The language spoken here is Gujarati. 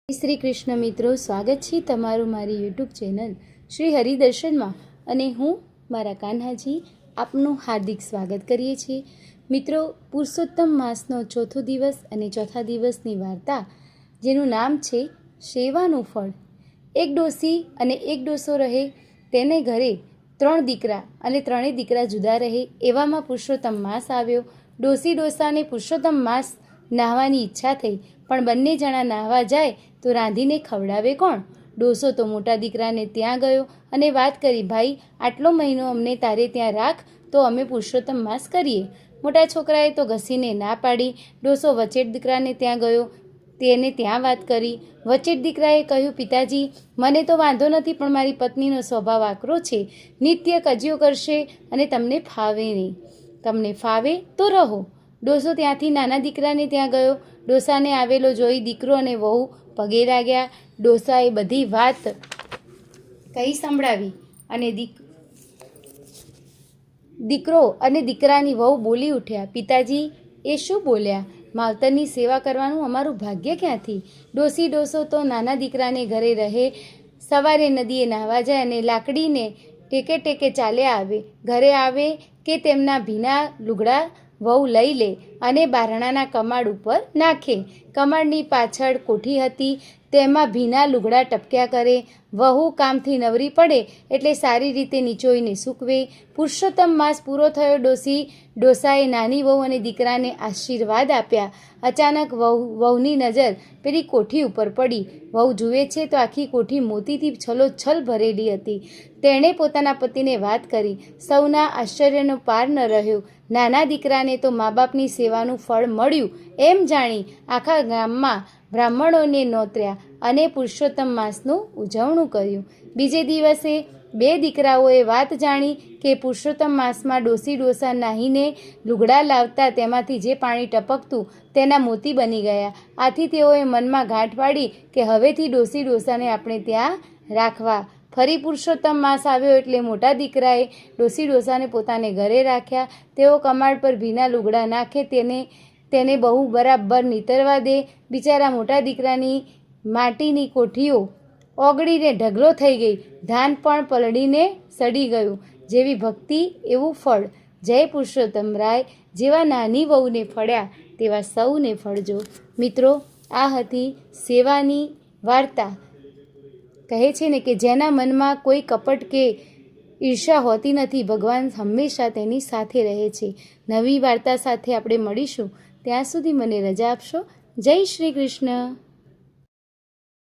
શ્રી કૃષ્ણ મિત્રો, સ્વાગત છે તમારું મારી યુટ્યુબ ચેનલ શ્રી હરિદર્શનમાં અને હું મારા કાન્હાજી આપનું હાર્દિક સ્વાગત કરીએ છીએ. મિત્રો, પુરુષોત્તમ માસનો ચોથો દિવસ અને ચોથા દિવસની વાર્તા, જેનું નામ છે સેવાનું ફળ. એક ડોસી અને એક ડોસો રહે. તેને ઘરે 3 દીકરા અને 3 દીકરા જુદા રહે. એવામાં પુરુષોત્તમ માસ આવ્યો. ડોસી ડોસાને પુરુષોત્તમ માસ નાહવાની ઈચ્છા થઈ, પણ બંને જણા નાહવા જાય તો રાંધીને ખવડાવે કોણ? ડોસો તો મોટા દીકરાને ત્યાં ગયો અને વાત કરી, ભાઈ, આટલો મહિનો અમને તારે ત્યાં રાખ તો અમે પુરુષોત્તમ માસ કરીએ. મોટા છોકરાએ તો ઘસીને ના પાડી. ડોસો વચેટ દીકરાને ત્યાં ગયો, તેને ત્યાં વાત કરી. વચેટ દીકરાએ કહ્યું, પિતાજી, મને તો વાંધો નથી, પણ મારી પત્નીનો સ્વભાવ આકરો છે, નિત્ય કજિયો કરશે અને તમને ફાવે નહીં. તમને ફાવે તો રહો. ડોસો ત્યાંથી નાના દીકરાને ત્યાં ગયો. ડોસાને આવેલો જોઈ દીકરો અને વહુ પગે લાગ્યા. ડોસાએ બધી વાત કહી સંભળાવી અને દીકરો અને દીકરાની વહુ બોલી ઉઠ્યા, પિતાજી, એ શું બોલ્યા? માવતરની સેવા કરવાનું અમારું ભાગ્ય ક્યાંથી? ડોસી ડોસો તો નાના દીકરાને ઘરે રહે, સવારે નદીએ નાહવા જાય અને લાકડીને ટેકે ટેકે ચાલ્યા આવે. ઘરે આવે કે તેમના ભીના લુગડા વહુ લઈ લે અને બારણાના કમાડ ઉપર નાખે. કમાડની પાછળ કોઠી હતી, તેમાં ભીના લુગડા ટપક્યા કરે. વહુ કામથી નવરી પડે એટલે સારી રીતે નીચોઈને સૂકવે. પુરુષોત્તમ માસ પૂરો થયો. ડોસાએ નાની વહુ અને દીકરાને આશીર્વાદ આપ્યા. અચાનક વહુની નજર પેલી કોઠી ઉપર પડી. વહુ જુએ છે તો આખી કોઠી મોતીથી છલોછલ ભરેલી હતી. તેણે પોતાના પતિને વાત કરી. સૌના આશ્ચર્યનો પાર ન રહ્યો. નાના દીકરાને તો મા બાપની સેવાનું ફળ મળ્યું એમ જાણી આખા ગામમાં બ્રાહ્મણોને નોતર્યા અને પુરુષોત્તમ માસનું ઉજવણું કર્યું. બીજે દિવસે 2 દીકરાઓએ વાત જાણી કે પુરુષોત્તમ માસમાં ડોસી ડોસા નાહીને લુગડા લાવતા તેમાંથી જે પાણી ટપકતું તેના મોતી બની ગયા. આથી તેઓએ મનમાં ગાંઠ પાડી કે હવેથી ડોસી ડોસાને આપણે ત્યાં રાખવા. ફરી પુરુષોત્તમ માસ આવ્યો એટલે મોટા દીકરાએ ડોસી ડોસાને પોતાને ઘરે રાખ્યા. તેઓ કમાડ પર ભીના લુગડા નાખે, તેને બહુ બરાબર નીતરવા દે. બિચારા મોટા દીકરાની માટીની કોઠીઓ ઓગળીને ઢગલો થઈ ગઈ. ધાન પણ પલળીને સડી ગયું. જેવી ભક્તિ એવું ફળ. જય પુરુષોત્તમ રાય. જેવા નાની વહુને ફળ્યા તેવા સૌને ફળજો. મિત્રો, આ હતી સેવાની વાર્તા. કહે છે ને કે જેના મનમાં કોઈ કપટ કે ઈર્ષા હોતી નથી, ભગવાન હંમેશા તેની સાથે રહે છે. નવી વાર્તા સાથે આપણે મળીશું. ત્યાં સુધી મને રજા આપશો. જય શ્રી કૃષ્ણ.